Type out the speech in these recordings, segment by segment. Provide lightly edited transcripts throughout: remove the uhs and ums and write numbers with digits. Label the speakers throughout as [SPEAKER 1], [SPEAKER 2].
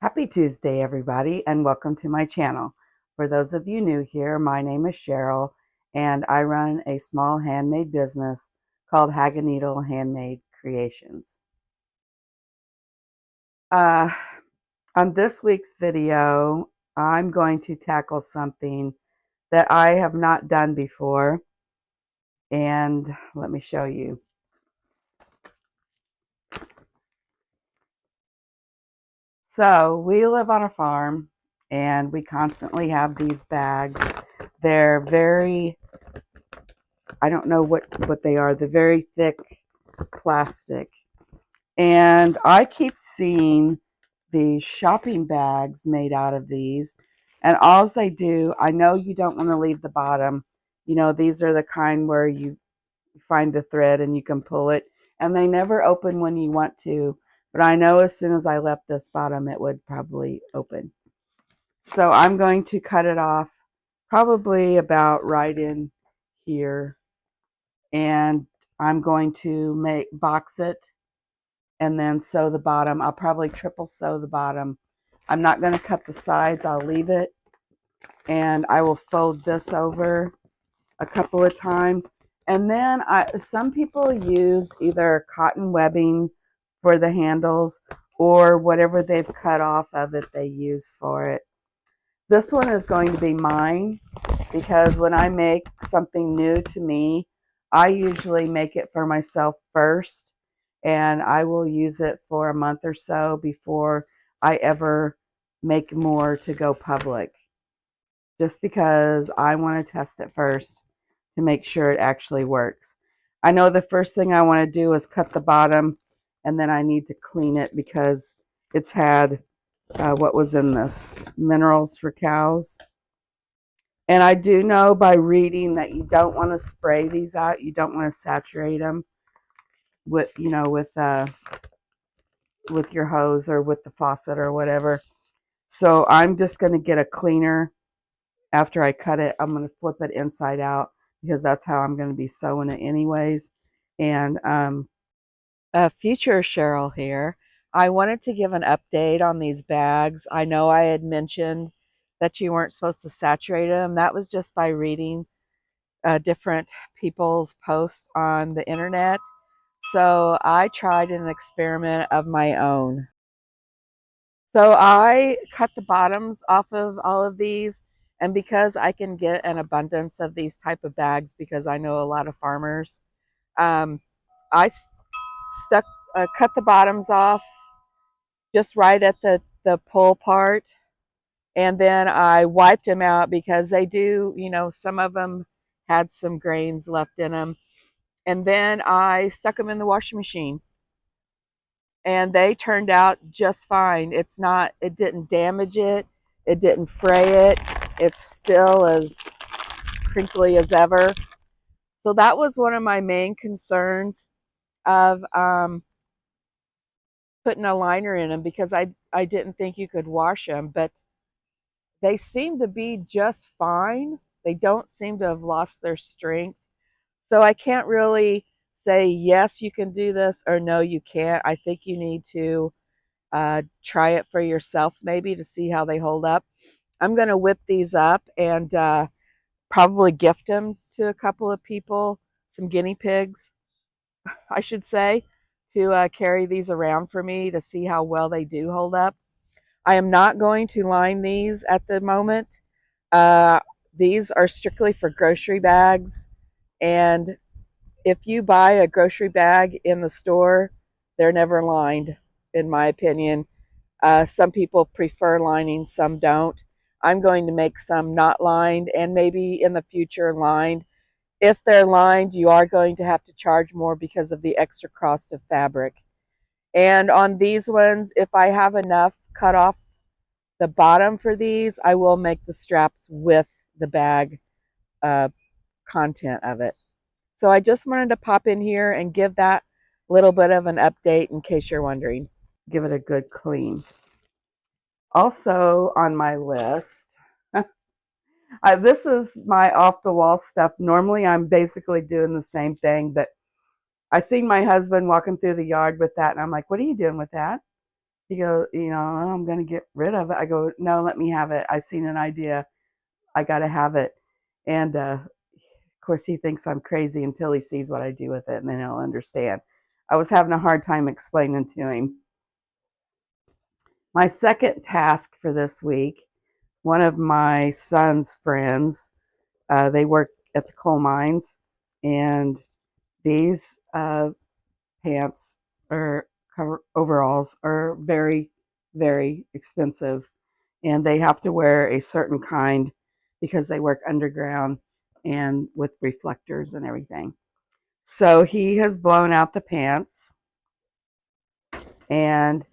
[SPEAKER 1] Happy Tuesday, everybody, and welcome to my channel. For those of you new here, my name is Cheryl, and I run a small handmade business called Hag-a-needle Handmade Creations. Uh, on this week's video, I'm going to tackle something that I have not done before, and let me show you. So we live on a farm, and we constantly have these bags. They're very, I don't know what they are. They're very thick plastic. And I keep seeing these shopping bags made out of these. And all they do, I know you don't want to leave the bottom. You know, these are the kind where you find the thread and you can pull it. And they never open when you want to. But I know as soon as I left this bottom, it would probably open. So I'm going to cut it off probably about right in here. And I'm going to box it and then sew the bottom. I'll probably triple sew the bottom. I'm not going to cut the sides. I'll leave it, and I will fold this over a couple of times. And then some people use either cotton webbing for the handles or whatever they've cut off of it they use for it. This one is going to be mine because when I make something new to me, I usually make it for myself first, and I will use it for a month or so before I ever make more to go public, just because I want to test it first to make sure it actually works. I know the first thing I want to do is cut the bottom, and then I need to clean it because it's had what was in this, minerals for cows. And I do know by reading that you don't want to spray these out. You don't want to saturate them with, with your hose or with the faucet or whatever. So I'm just going to get a cleaner after I cut it. I'm going to flip it inside out because that's how I'm going to be sewing it anyways. And future Cheryl here. I wanted to give an update on these bags. I know I had mentioned that you weren't supposed to saturate them. That was just by reading different people's posts on the internet. So I tried an experiment of my own. So I cut the bottoms off of all of these, and because I can get an abundance of these type of bags because I know a lot of farmers, I cut the bottoms off just right at the pull part, and then I wiped them out because they do, some of them had some grains left in them. And then I stuck them in the washing machine, and they turned out just fine. It didn't damage it. It didn't fray it. It's still as crinkly as ever. So that was one of my main concerns of putting a liner in them, because I didn't think you could wash them, but they seem to be just fine. They don't seem to have lost their strength. So I can't really say, yes, you can do this, or no, you can't. I think you need to try it for yourself maybe to see how they hold up. I'm going to whip these up and probably gift them to a couple of people, some guinea pigs, I should say, to carry these around for me to see how well they do hold up. I am not going to line these at the moment. These are strictly for grocery bags, and if you buy a grocery bag in the store, they're never lined, in my opinion. Some people prefer lining, some don't. I'm going to make some not lined, and maybe in the future lined. If they're lined, you are going to have to charge more because of the extra cost of fabric. And on these ones, if I have enough cut off the bottom for these, I will make the straps with the bag content of it. So I just wanted to pop in here and give that little bit of an update in case you're wondering. Give it a good clean. Also on my list, this is my off-the-wall stuff. Normally I'm basically doing the same thing, but I seen my husband walking through the yard with that, and I'm like, what are you doing with that? He goes, I'm going to get rid of it. I go, no, let me have it. I seen an idea. I got to have it. And of course, he thinks I'm crazy until he sees what I do with it, and then he'll understand. I was having a hard time explaining to him. My second task for this week, one of my son's friends, they work at the coal mines, and these pants or overalls are very, very expensive, and they have to wear a certain kind because they work underground and with reflectors and everything. So he has blown out the pants, and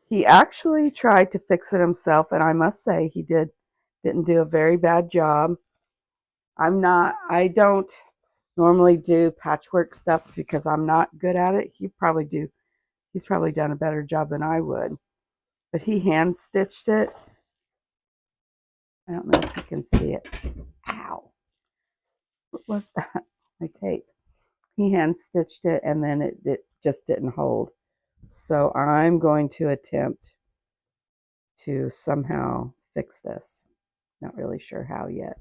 [SPEAKER 1] he actually tried to fix it himself, and I must say he didn't do a very bad job. I don't normally do patchwork stuff because I'm not good at it. He's probably done a better job than I would. But he hand stitched it. I don't know if you can see it. Ow. What was that? My tape. He hand stitched it, and then it just didn't hold. So I'm going to attempt to somehow fix this. Not really sure how yet.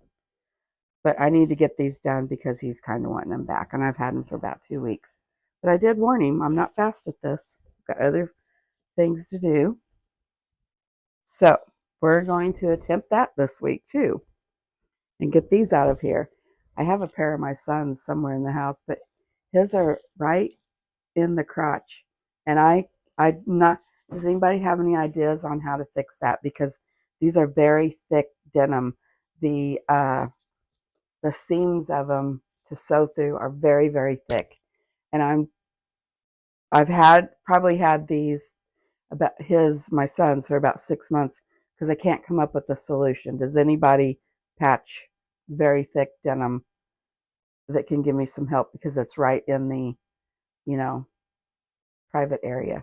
[SPEAKER 1] But I need to get these done because he's kind of wanting them back. And I've had them for about 2 weeks. But I did warn him, I'm not fast at this. I've got other things to do. So we're going to attempt that this week too and get these out of here. I have a pair of my son's somewhere in the house, but his are right in the crotch. And I not, does anybody have any ideas on how to fix that? Because these are very thick denim. The seams of them to sew through are very, very thick. And I've probably had these about my son's for about 6 months because I can't come up with a solution. Does anybody patch very thick denim that can give me some help, because it's right in the, you know, private area?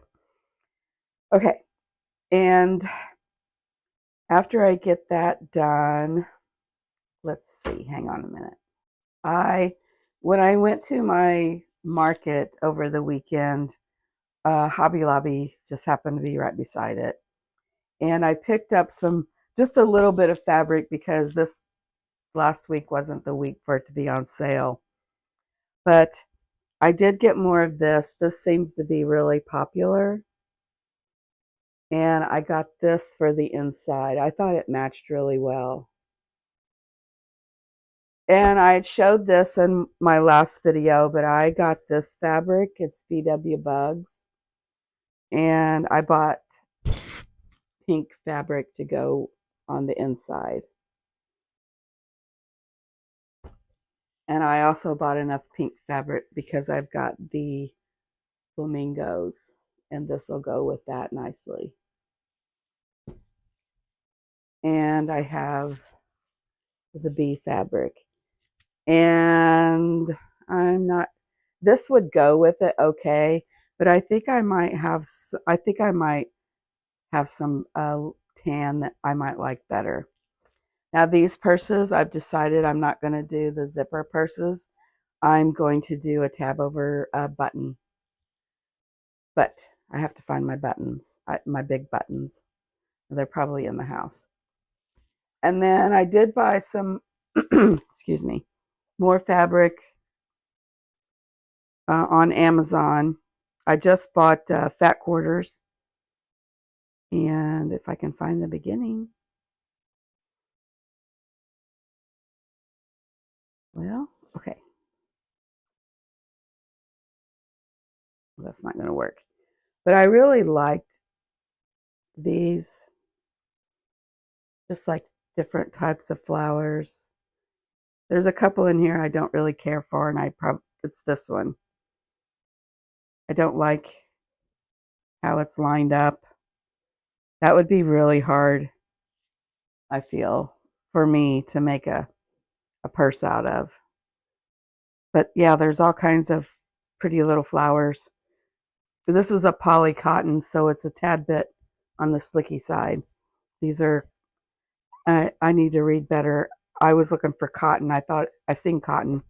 [SPEAKER 1] Okay. And after I get that done, let's see, hang on a minute. When I went to my market over the weekend, Hobby Lobby just happened to be right beside it. And I picked up just a little bit of fabric because this last week wasn't the week for it to be on sale. But I did get more of this. This seems to be really popular. And I got this for the inside. I thought it matched really well. And I had showed this in my last video, but I got this fabric. It's VW Bugs. And I bought pink fabric to go on the inside. And I also bought enough pink fabric because I've got the flamingos, and this will go with that nicely. And I have the bee fabric. And this would go with it okay, but I think I might have some tan that I might like better. Now these purses, I've decided I'm not going to do the zipper purses. I'm going to do a tab over button. But I have to find my buttons, my big buttons. They're probably in the house. And then I did buy some, excuse me, more fabric on Amazon. I just bought fat quarters. And if I can find the beginning. Well, okay. Well, that's not going to work. But I really liked these, just like different types of flowers. There's a couple in here I don't really care for, and it's this one. I don't like how it's lined up. That would be really hard, I feel, for me to make a purse out of. But yeah, there's all kinds of pretty little flowers. This is a poly cotton, so it's a tad bit on the slicky side. These are, I need to read better. I was looking for cotton. I thought I seen cotton,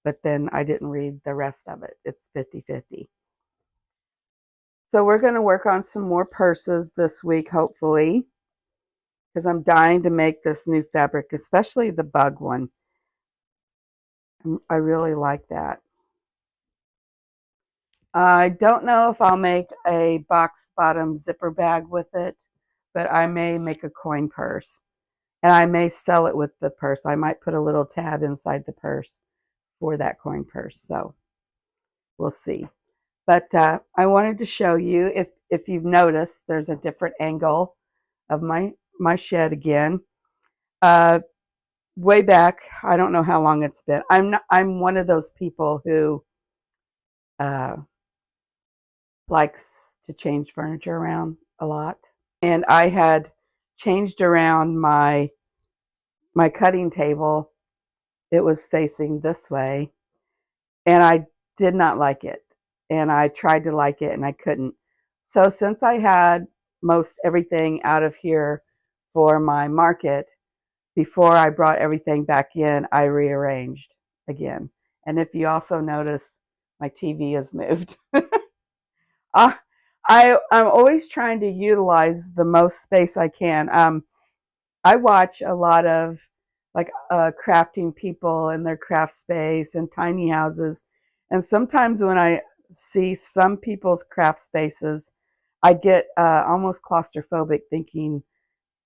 [SPEAKER 1] but then I didn't read the rest of it. It's 50-50. So we're going to work on some more purses this week, hopefully, because I'm dying to make this new fabric, especially the bug one. I really like that. I don't know if I'll make a box bottom zipper bag with it, but I may make a coin purse. And I may sell it with the purse. I might put a little tab inside the purse for that coin purse. So we'll see. But I wanted to show you, if you've noticed, there's a different angle of my shed again. Way back, I don't know how long it's been. I'm one of those people who uh, likes to change furniture around a lot. And I had changed around my cutting table. It was facing this way, and I did not like it. And I tried to like it and I couldn't. So since I had most everything out of here for my market, before I brought everything back in, I rearranged again. And if you also notice, my TV has moved. uh, I'm always trying to utilize the most space I can. I watch a lot of like crafting people in their craft space and tiny houses. And sometimes when I see some people's craft spaces, I get almost claustrophobic thinking,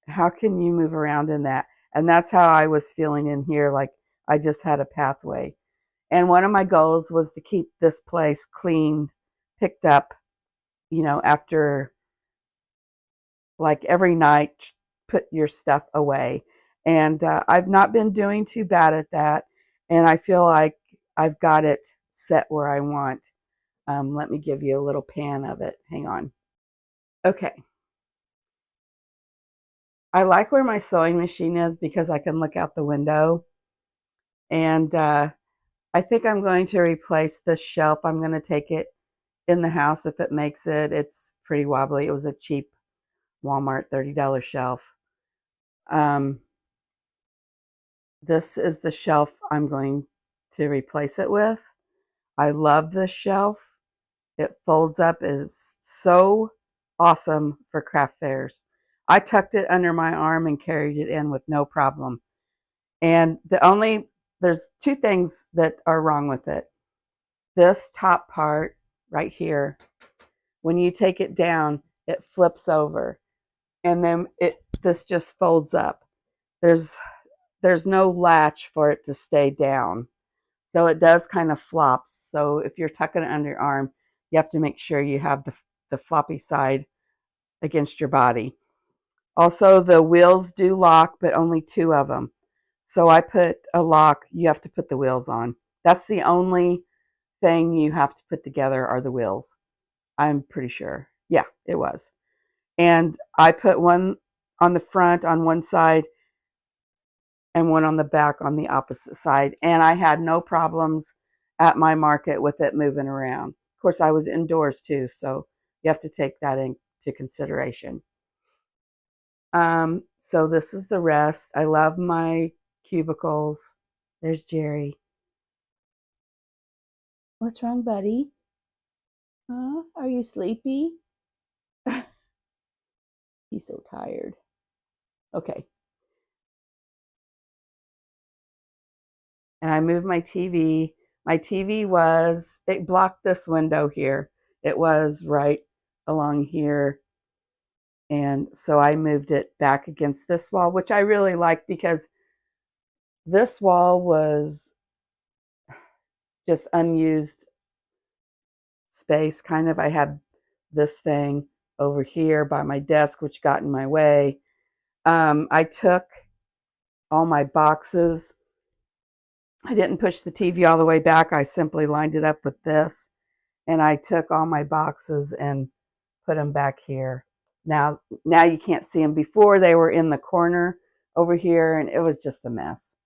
[SPEAKER 1] how can you move around in that? And that's how I was feeling in here, like I just had a pathway. And one of my goals was to keep this place clean, picked up, after like every night, put your stuff away. And I've not been doing too bad at that. And I feel like I've got it set where I want. Let me give you a little pan of it. Hang on. Okay. I like where my sewing machine is because I can look out the window. And I think I'm going to replace this shelf. I'm going to take it in the house if it makes it. It's pretty wobbly. It was a cheap Walmart $30 shelf. This is the shelf I'm going to replace it with. I love this shelf. It folds up. It is so awesome for craft fairs. I tucked it under my arm and carried it in with no problem. And there's two things that are wrong with it. This top part right here, when you take it down, it flips over. And then this just folds up. There's no latch for it to stay down. So it does kind of flops. So if you're tucking it under your arm, you have to make sure you have the floppy side against your body. Also, the wheels do lock, but only two of them. So I put a lock. You have to put the wheels on. That's the only thing you have to put together are the wheels. I'm pretty sure. Yeah, it was. And I put one on the front on one side and one on the back on the opposite side. And I had no problems at my market with it moving around. Of course, I was indoors too, so you have to take that into consideration. So this is the rest. I love my cubicles. There's Jerry. What's wrong, buddy? Huh? Are you sleepy? He's so tired. Okay. And I moved my TV. My TV it blocked this window here. It was right along here. And so I moved it back against this wall, which I really like because this wall was just unused space. Kind of, I had this thing over here by my desk, which got in my way. I took all my boxes. I didn't push the TV all the way back. I simply lined it up with this. And I took all my boxes and put them back here. Now you can't see them. Before they were in the corner over here, and it was just a mess.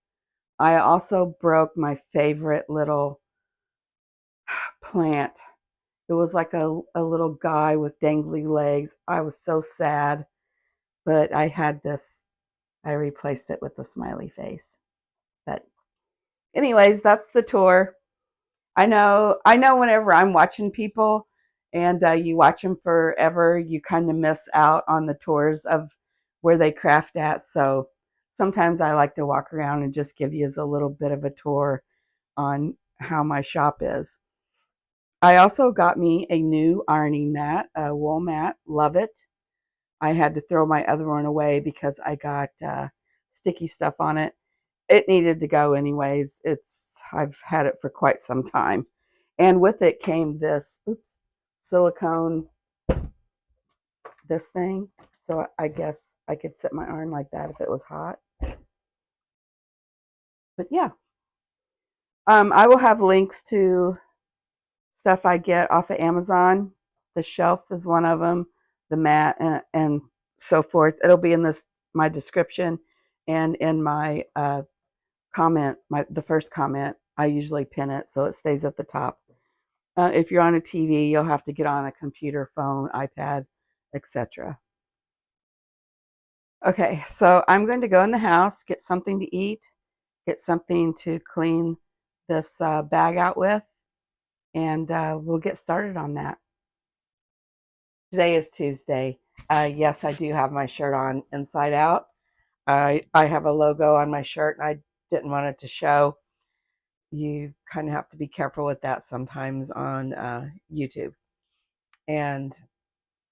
[SPEAKER 1] I also broke my favorite little plant. It was like a little guy with dangly legs. I was so sad, but I had this. I replaced it with a smiley face. But anyways, that's the tour. I know whenever I'm watching people and you watch them forever, you kind of miss out on the tours of where they craft at. So sometimes I like to walk around and just give you a little bit of a tour on how my shop is. I also got me a new ironing mat, a wool mat. Love it. I had to throw my other one away because I got sticky stuff on it. It needed to go anyways. I've had it for quite some time. And with it came this, silicone, this thing. So I guess I could sit my arm like that if it was hot. But yeah, I will have links to stuff I get off of Amazon. The shelf is one of them, the mat, and so forth. It'll be in my description and in my comment, the first comment. I usually pin it so it stays at the top. If you're on a TV, you'll have to get on a computer, phone, iPad, etc. Okay, so I'm going to go in the house, get something to eat, get something to clean this bag out with, and we'll get started on that. Today is Tuesday. Yes, I do have my shirt on inside out. I have a logo on my shirt, and I didn't want it to show. You kind of have to be careful with that sometimes on YouTube. And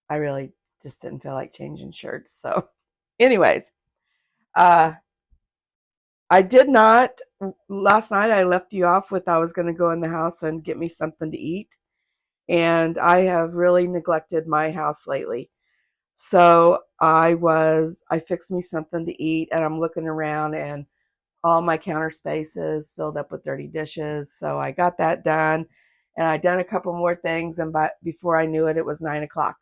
[SPEAKER 1] I really just didn't feel like changing shirts. So anyways, I did not, last night I left you off with I was going to go in the house and get me something to eat. And I have really neglected my house lately. So I fixed me something to eat, and I'm looking around and all my counter space is filled up with dirty dishes. So I got that done, and I done a couple more things, and before I knew it, it was 9 o'clock.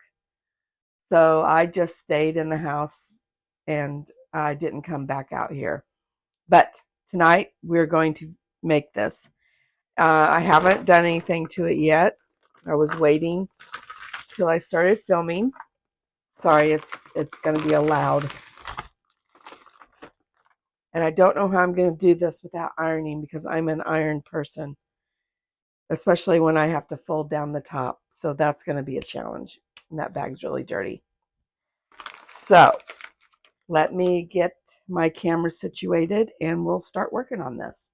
[SPEAKER 1] So I just stayed in the house and I didn't come back out here. But tonight we're going to make this. I haven't done anything to it yet. I was waiting till I started filming. Sorry, it's going to be loud. And I don't know how I'm going to do this without ironing because I'm an iron person, especially when I have to fold down the top. So that's going to be a challenge. And that bag's really dirty. So let me get my camera situated and we'll start working on this.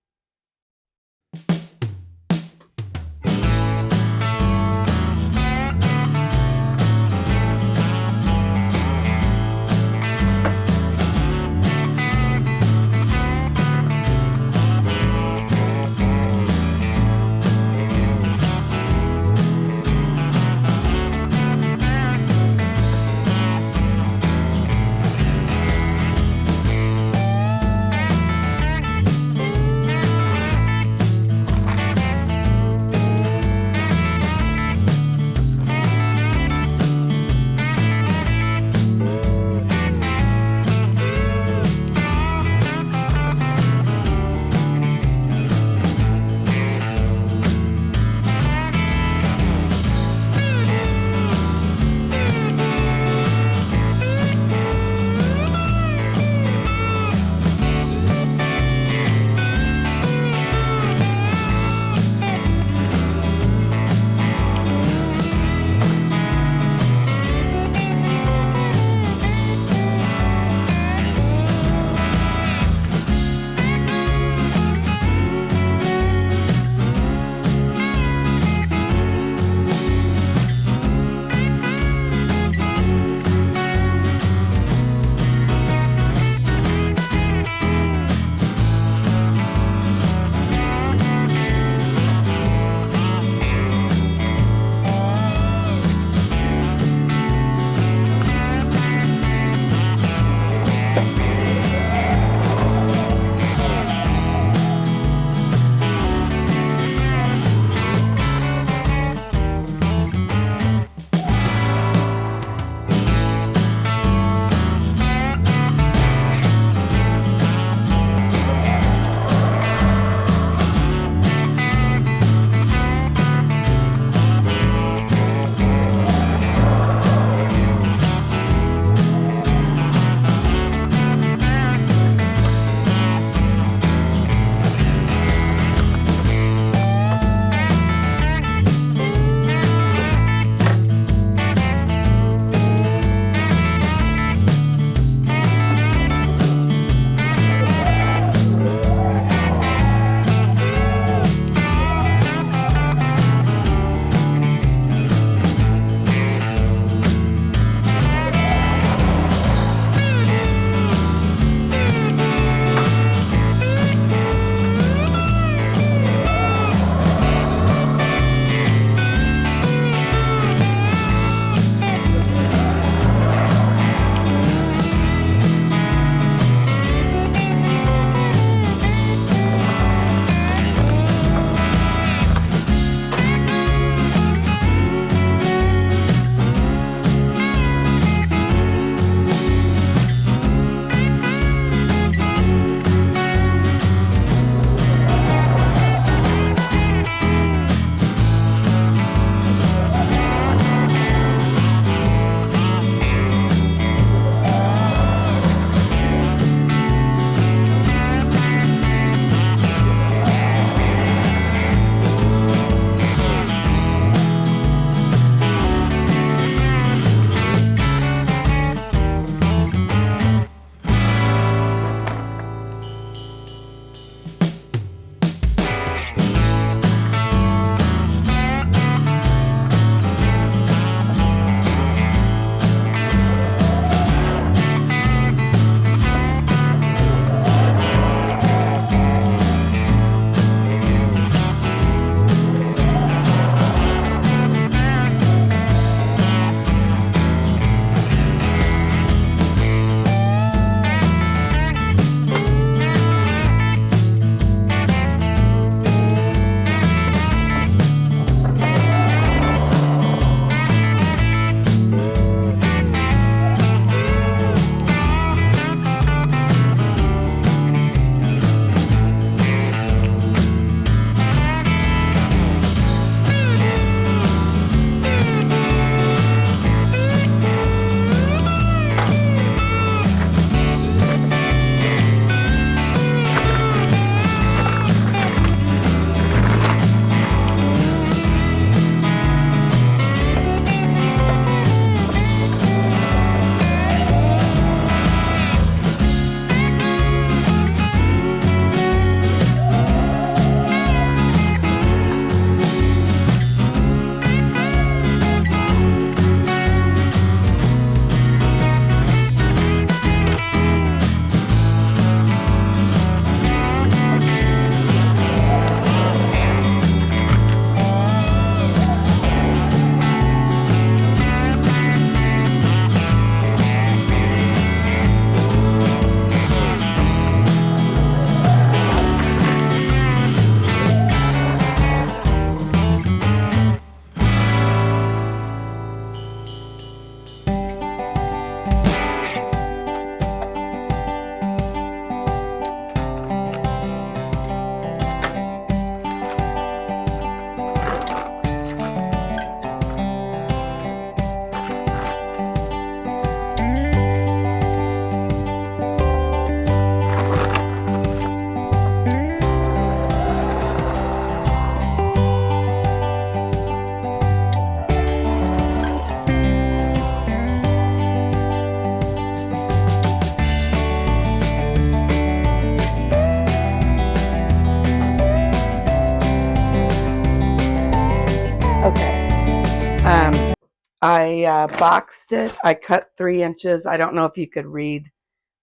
[SPEAKER 1] I boxed it. I cut 3 inches. I don't know if you could read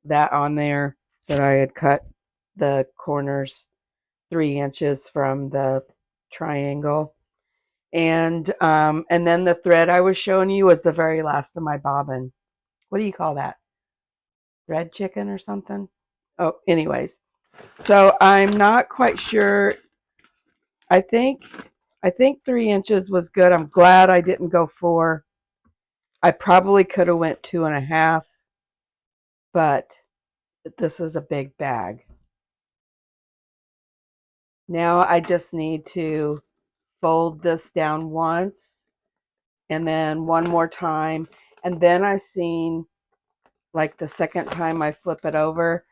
[SPEAKER 1] that on there, that I had cut the corners 3 inches from the triangle. And then the thread I was showing you was the very last of my bobbin. What do you call that? Red chicken or something? Oh, anyways. So I'm not quite sure. I think 3 inches was good. I'm glad I didn't go 4. I probably could have went 2.5, but this is a big bag. Now I just need to fold this down once and then one more time. And then I've seen, like the second time I flip it over,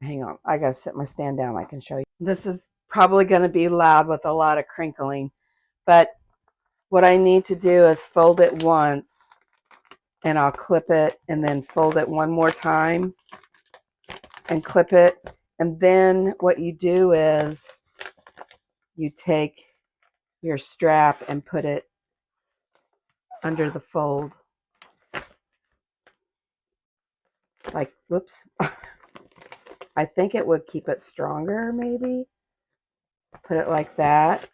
[SPEAKER 1] hang on, I gotta sit my stand down. I can show you. This is probably going to be loud with a lot of crinkling, but what I need to do is fold it once and I'll clip it, and then fold it one more time and clip it. And then what you do is you take your strap and put it under the fold. Like, whoops. I think it would keep it stronger, maybe. Put it like that.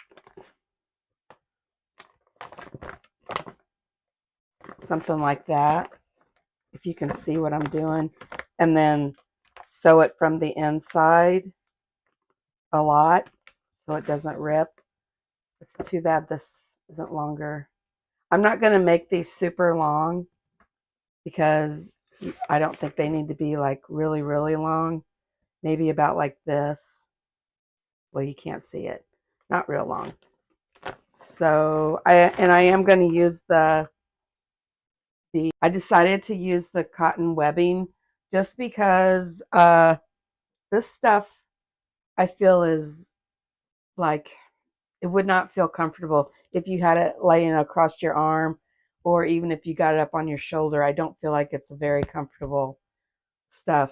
[SPEAKER 1] Something like that, if you can see what I'm doing. And then sew it from the inside a lot so it doesn't rip. It's too bad this isn't longer. I'm not going to make these super long because I don't think they need to be like really, really long. Maybe about like this. Well, you can't see it. Not real long. So I am going to use I decided to use the cotton webbing just because this stuff I feel is like, it would not feel comfortable if you had it laying across your arm, or even if you got it up on your shoulder. I don't feel like it's a very comfortable stuff.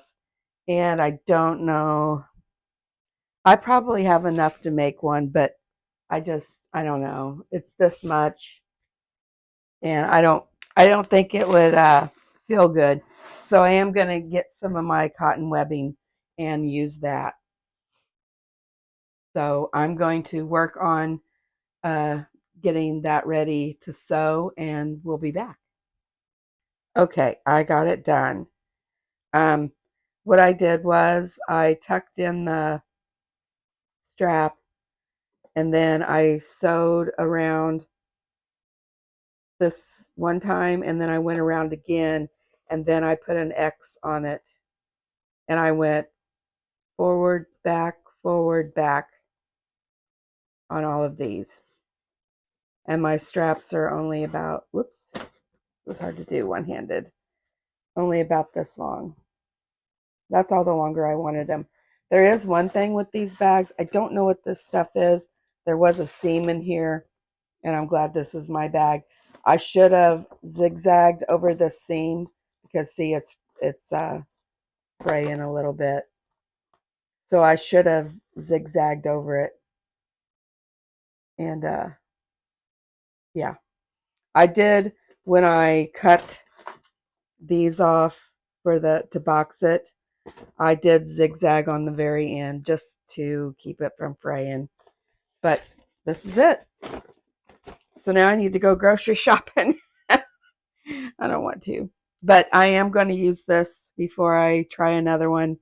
[SPEAKER 1] And I don't know, I probably have enough to make one, but I don't know. It's this much, and I don't think it would feel good. So I am going to get some of my cotton webbing and use that. So I'm going to work on getting that ready to sew, and we'll be back. Okay, I got it done. Um, what I did was I tucked in the strap, and then I sewed around this one time, and then I went around again, and then I put an X on it, and I went forward, back, on all of these. And my straps are only about, whoops, it's hard to do one-handed, only about this long. That's all the longer I wanted them. There is one thing with these bags. I don't know what this stuff is. There was a seam in here, and I'm glad this is my bag. I should have zigzagged over this seam because, see, it's fraying a little bit. So I should have zigzagged over it. And yeah, I did when I cut these off for to box it. I did zigzag on the very end just to keep it from fraying. But this is it. So now I need to go grocery shopping. I don't want to, but I am going to use this before I try another one,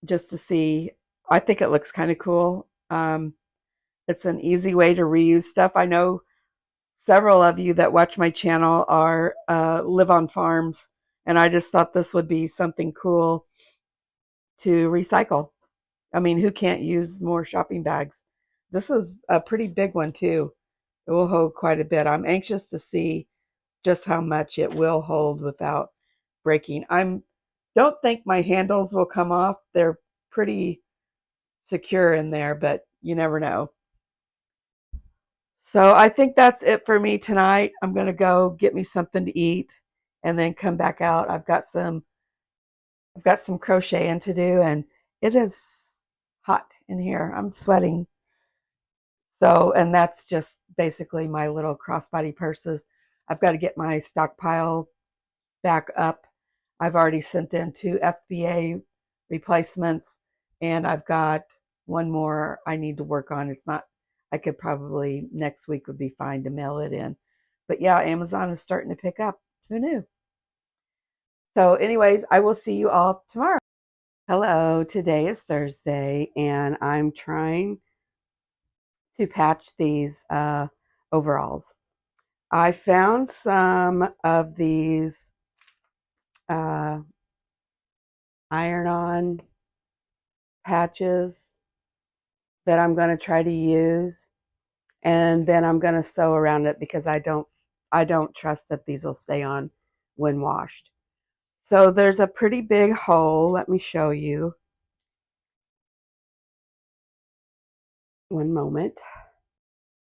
[SPEAKER 1] just to see. I think it looks kind of cool. It's an easy way to reuse stuff. I know several of you that watch my channel are live on farms, and I just thought this would be something cool to recycle. I mean, who can't use more shopping bags? This is a pretty big one too. It will hold quite a bit. I'm anxious to see just how much it will hold without breaking. Don't think my handles will come off. They're pretty secure in there, but you never know. So I think that's it for me tonight. I'm going to go get me something to eat and then come back out. I've got some crocheting to do, and it is hot in here. I'm sweating. So, and that's just basically my little crossbody purses. I've got to get my stockpile back up. I've already sent in 2 FBA replacements, and I've got one more I need to work on. It's not, I could probably next week would be fine to mail it in. But yeah, Amazon is starting to pick up. Who knew? So, anyways, I will see you all tomorrow. Hello, today is Thursday, and I'm trying to patch these overalls. I found some of these uh, iron-on patches that I'm going to try to use, and then I'm going to sew around it because I don't trust that these will stay on when washed. So there's a pretty big hole. Let me show you. One moment.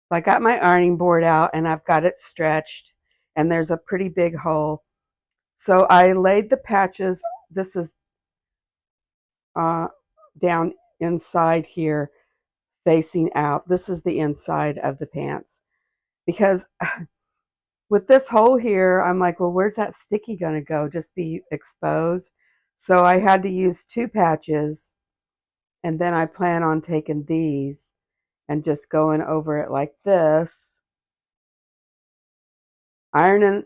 [SPEAKER 1] I got my ironing board out and I've got it stretched, and there's a pretty big hole. So I laid the patches. This is down inside here, facing out. This is the inside of the pants. Because with this hole here, I'm like, well, where's that sticky going to go? Just be exposed. So I had to use 2 patches, and then I plan on taking these and just going over it like this. Iron them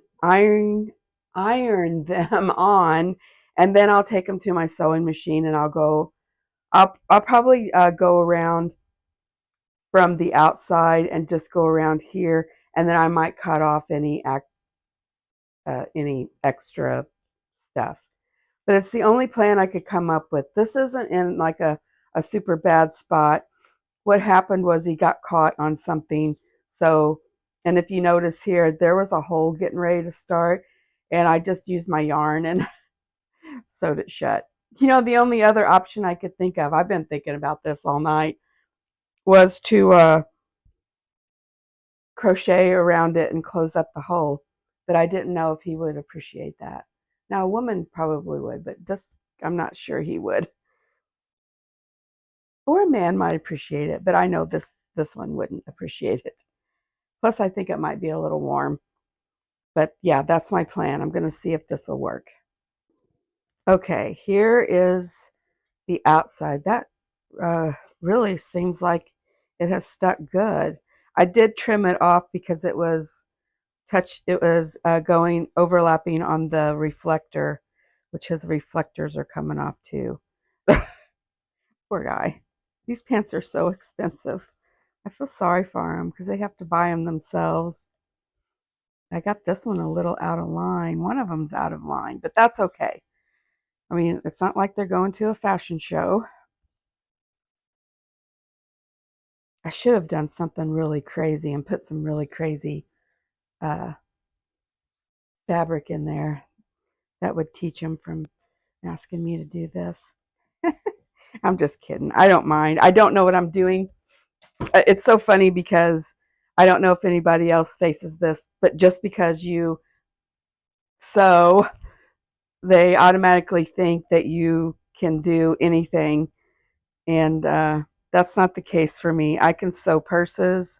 [SPEAKER 1] on, and then I'll take them to my sewing machine, and I'll probably go around from the outside and just go around here, and then I might cut off any extra stuff. But it's the only plan I could come up with. This isn't in like a super bad spot. What happened was he got caught on something. So, and if you notice here, there was a hole getting ready to start, and I just used my yarn and sewed it shut. You know, the only other option I could think of, I've been thinking about this all night, was to crochet around it and close up the hole. But I didn't know if he would appreciate that. Now, a woman probably would, but this, I'm not sure he would. Or a man might appreciate it, but I know this one wouldn't appreciate it. Plus, I think it might be a little warm. But yeah, that's my plan. I'm going to see if this will work. Okay, here is the outside. That really seems like it has stuck good. I did trim it off because it was going overlapping on the reflector, which his reflectors are coming off too. Poor guy. These pants are so expensive. I feel sorry for him because they have to buy them themselves. I got this one a little out of line. One of them's out of line, but that's okay. I mean, it's not like they're going to a fashion show. I should have done something really crazy and put some really crazy fabric in there. That would teach him from asking me to do this. I'm just kidding. I don't mind. I don't know what I'm doing. It's so funny because I don't know if anybody else faces this, but just because you sew, they automatically think that you can do anything. And that's not the case for me. I can sew purses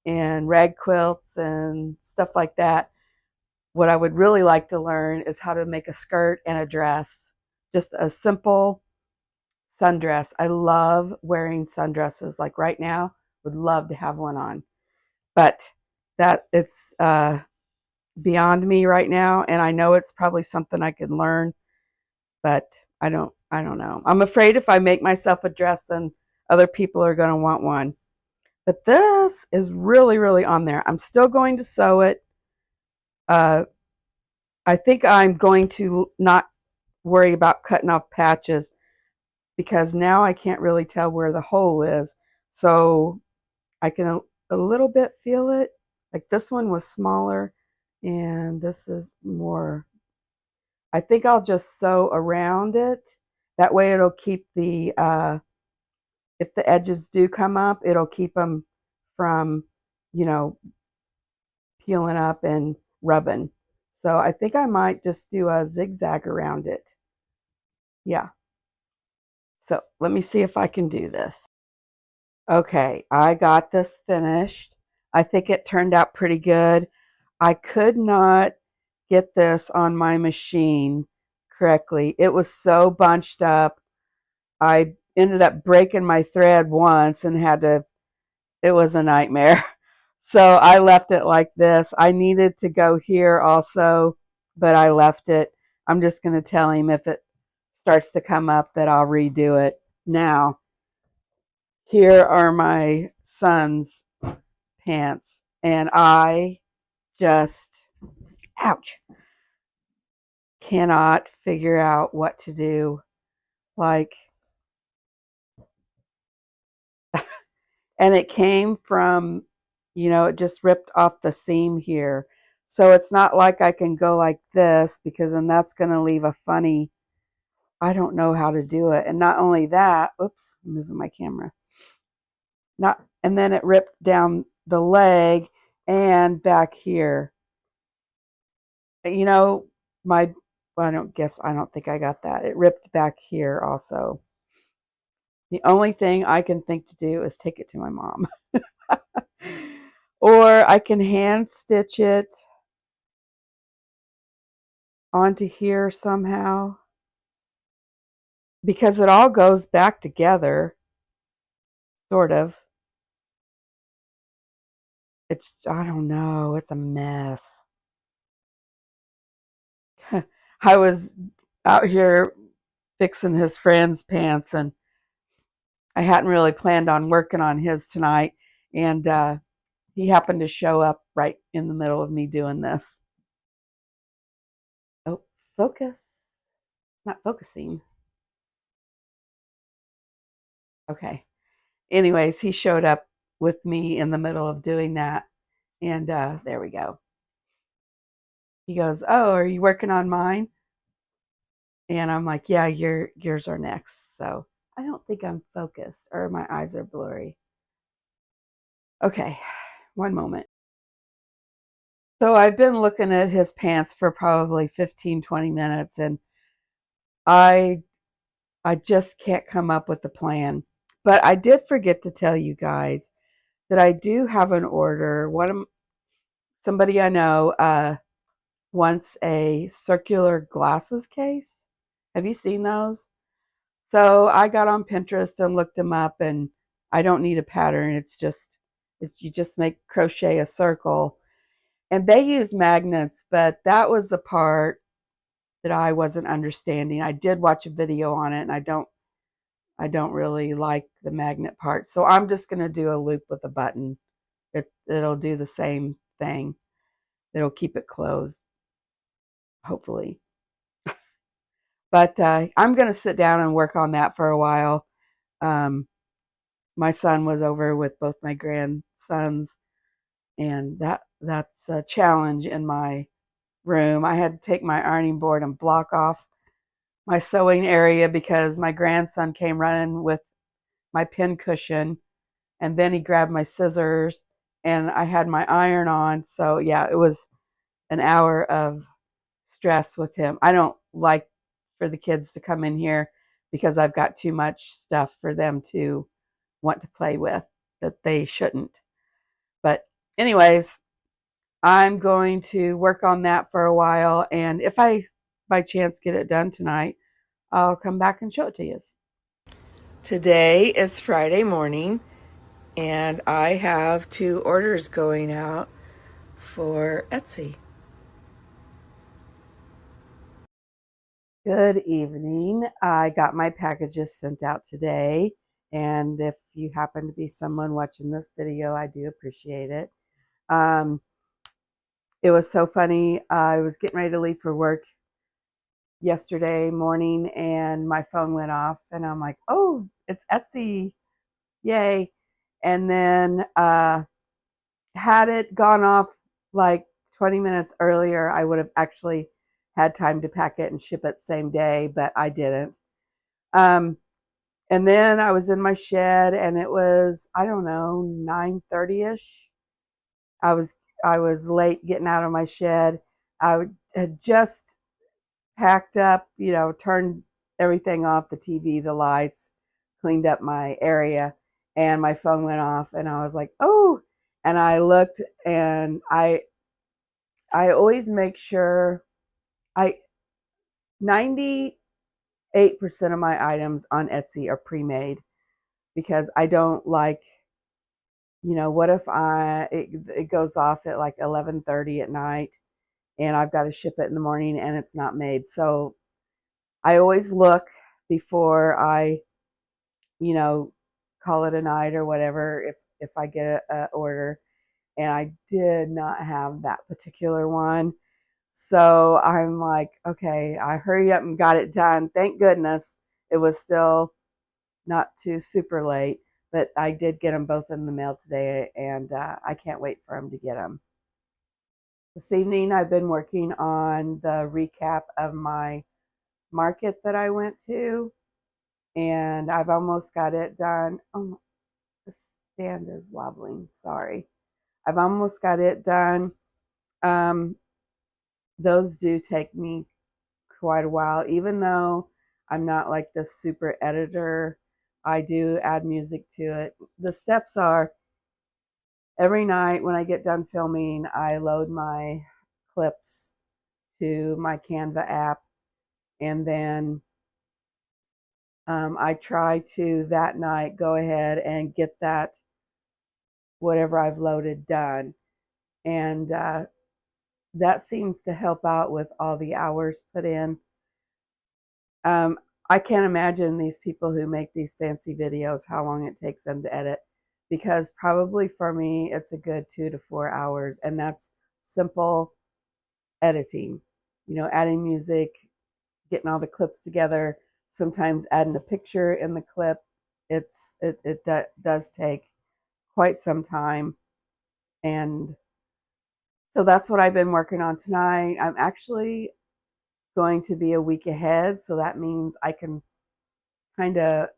[SPEAKER 1] and rag quilts and stuff like that. What I would really like to learn is how to make a skirt and a dress. Just a simple sundress. I love wearing sundresses. Like right now, would love to have one on. But that it's beyond me right now, and I know it's probably something I can learn, but I don't know. I'm afraid if I make myself a dress, then other people are going to want one. But this is really, really on there. I'm still going to sew it. I think I'm going to not worry about cutting off patches because now I can't really tell where the hole is. So I can a little bit feel it. Like this one was smaller and this is more. I think I'll just sew around it. That way it'll keep the, if the edges do come up, it'll keep them from, you know, peeling up and rubbing. So I think I might just do a zigzag around it. Yeah. So let me see if I can do this. Okay, I got this finished. I think it turned out pretty good. I could not get this on my machine correctly. It was so bunched up. I ended up breaking my thread once and had to, it was a nightmare. So I left it like this. I needed to go here also, but I left it. I'm just going to tell him if it starts to come up that I'll redo it. Now, here are my son's pants, and I just, ouch, cannot figure out what to do. Like, and it came from, it just ripped off the seam here. So it's not like I can go like this, because then that's going to leave a funny, I don't know how to do it. And not only that, oops, I'm moving my camera. And then it ripped down the leg and back here. You know, my, well, I don't think I got that. It ripped back here also. The only thing I can think to do is take it to my mom. Or I can hand stitch it onto here somehow, because it all goes back together, sort of. It's, I don't know, it's a mess. I was out here fixing his friend's pants, and I hadn't really planned on working on his tonight, and he happened to show up right in the middle of me doing this. Oh, focus. Not focusing. Okay. Anyways, he showed up with me in the middle of doing that, and there we go. He goes, "Oh, are you working on mine?" And I'm like, "Yeah, yours are next." So I don't think I'm focused, or my eyes are blurry. Okay, one moment. So I've been looking at his pants for probably 15, 20 minutes, and I I just can't come up with a plan. But I did forget to tell you guys that I do have an order. Somebody I know wants a circular glasses case. Have you seen those? So I got on Pinterest and looked them up, and I don't need a pattern. You just make crochet a circle, and they use magnets, but that was the part that I wasn't understanding. I did watch a video on it, and I don't really like the magnet part. So I'm just going to do a loop with a button. It'll do the same thing. It'll keep it closed, hopefully. But I'm going to sit down and work on that for a while. Um, my son was over with both my grandsons, and that's a challenge in my room. I had to take my ironing board and block off my sewing area because my grandson came running with my pin cushion, and then he grabbed my scissors, and I had my iron on. So yeah, it was an hour of stress with him. I don't like for the kids to come in here because I've got too much stuff for them to want to play with that they shouldn't. But anyways, I'm going to work on that for a while, and if I by chance get it done tonight, I'll come back and show it to you. Today is Friday morning, and I have 2 orders going out for Etsy. Good evening. I got my packages sent out today, and if you happen to be someone watching this video, I do appreciate it. It was so funny. I was getting ready to leave for work yesterday morning, and my phone went off, and I'm like, "Oh, it's Etsy. Yay." And then had it gone off like 20 minutes earlier, I would have actually had time to pack it and ship it same day, but I didn't. Um, and then I was in my shed, and it was, I don't know, 9:30ish. I was I was late getting out of my shed. I had just packed up, turned everything off, the TV, the lights, cleaned up my area, and my phone went off, and I was like, "Oh." And I looked, and I always make sure I 98% of my items on Etsy are pre-made because I don't like, what if it goes off at like 11:30 at night and I've got to ship it in the morning and it's not made. So I always look before I, you know, call it a night or whatever if I get a order, and I did not have that particular one. So I'm like, okay, I hurried up and got it done. Thank goodness it was still not too super late, but I did get them both in the mail today, and I can't wait for them to get them. This evening, I've been working on the recap of my market that I went to, and I've almost got it done. Oh, the stand is wobbling. Sorry. I've almost got it done. Um, those do take me quite a while, even though I'm not like this super editor. I do add music to it. The steps are every night when I get done filming, I load my clips to my Canva app, and then I try to that night go ahead and get that whatever I've loaded done. And that seems to help out with all the hours put in. Um, I can't imagine these people who make these fancy videos, how long it takes them to edit, because probably for me, it's a good 2 to 4 hours, and that's simple editing, adding music, getting all the clips together, sometimes adding a picture in the clip. It does take quite some time. And so that's what I've been working on tonight. I'm actually going to be a week ahead, so that means I can kind of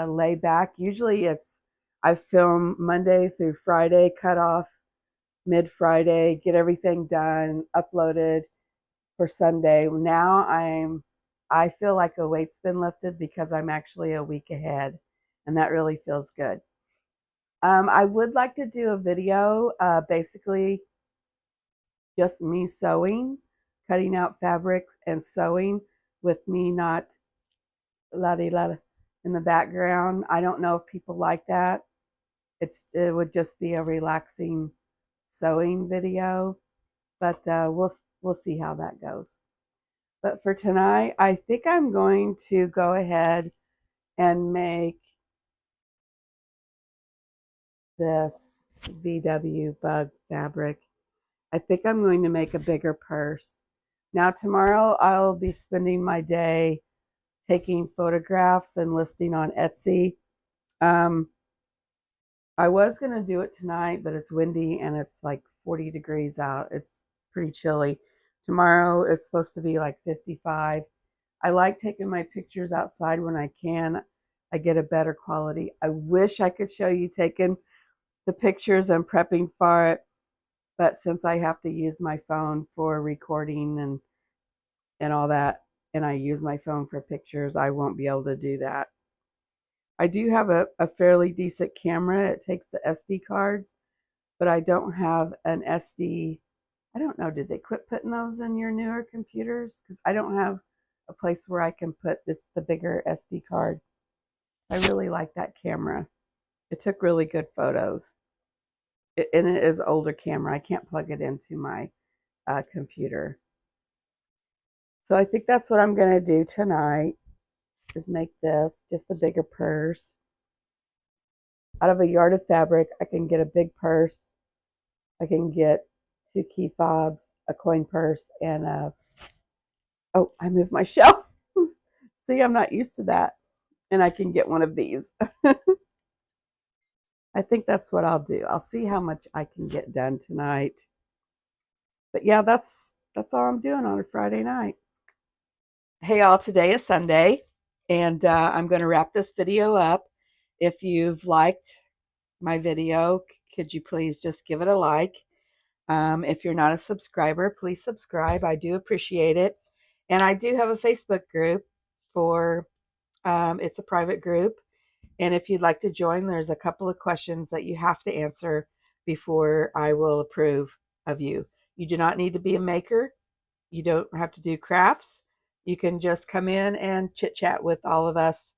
[SPEAKER 1] lay back. Usually I film Monday through Friday, cut off mid Friday, get everything done, uploaded for Sunday. Now I feel like a weight's been lifted because I'm actually a week ahead, and that really feels good. I would like to do a video, basically just me sewing, cutting out fabrics and sewing with me not la-di-la in the background. I don't know if people like that. It would just be a relaxing sewing video, but we'll see how that goes. But for tonight, I think I'm going to go ahead and make this VW bug fabric. I think I'm going to make a bigger purse. Now tomorrow I'll be spending my day taking photographs and listing on Etsy. I was going to do it tonight, but it's windy and it's like 40 degrees out. It's pretty chilly. Tomorrow it's supposed to be like 55. I like taking my pictures outside when I can. I get a better quality. I wish I could show you taking the pictures and prepping for it, but since I have to use my phone for recording and all that, and I use my phone for pictures, I won't be able to do that. I do have a fairly decent camera. It takes the SD cards, but I don't have an SD. I don't know, did they quit putting those in your newer computers? Because I don't have a place where I can put it's the bigger SD card. I really like that camera. It took really good photos. And it is an older camera. I can't plug it into my computer. So I think that's what I'm going to do tonight is make this just a bigger purse. Out of a yard of fabric, I can get a big purse. I can get 2 key fobs, a coin purse, and a, oh, I moved my shelf. See, I'm not used to that. And I can get one of these. I think that's what I'll do. I'll see how much I can get done tonight. But yeah, that's all I'm doing on a Friday night. Hey all, today is Sunday, and I'm going to wrap this video up. If you've liked my video, could you please just give it a like? If you're not a subscriber, please subscribe. I do appreciate it. And I do have a Facebook group for, it's a private group. And if you'd like to join, there's a couple of questions that you have to answer before I will approve of you. You do not need to be a maker. You don't have to do crafts. You can just come in and chit chat with all of us.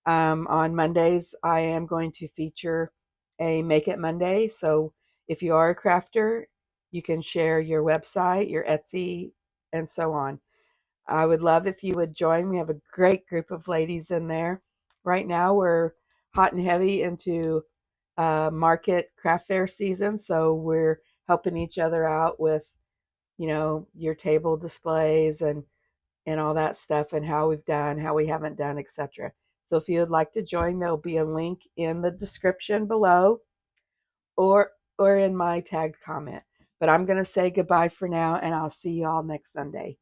[SPEAKER 1] On Mondays, I am going to feature a Make It Monday. So if you are a crafter, you can share your website, your Etsy, and so on. I would love if you would join. We have a great group of ladies in there. Right now, we're hot and heavy into market craft fair season, so we're helping each other out with, your table displays and all that stuff, and how we've done, how we haven't done, etc. So if you would like to join, there'll be a link in the description below, or in my tagged comment. But I'm going to say goodbye for now, and I'll see you all next Sunday.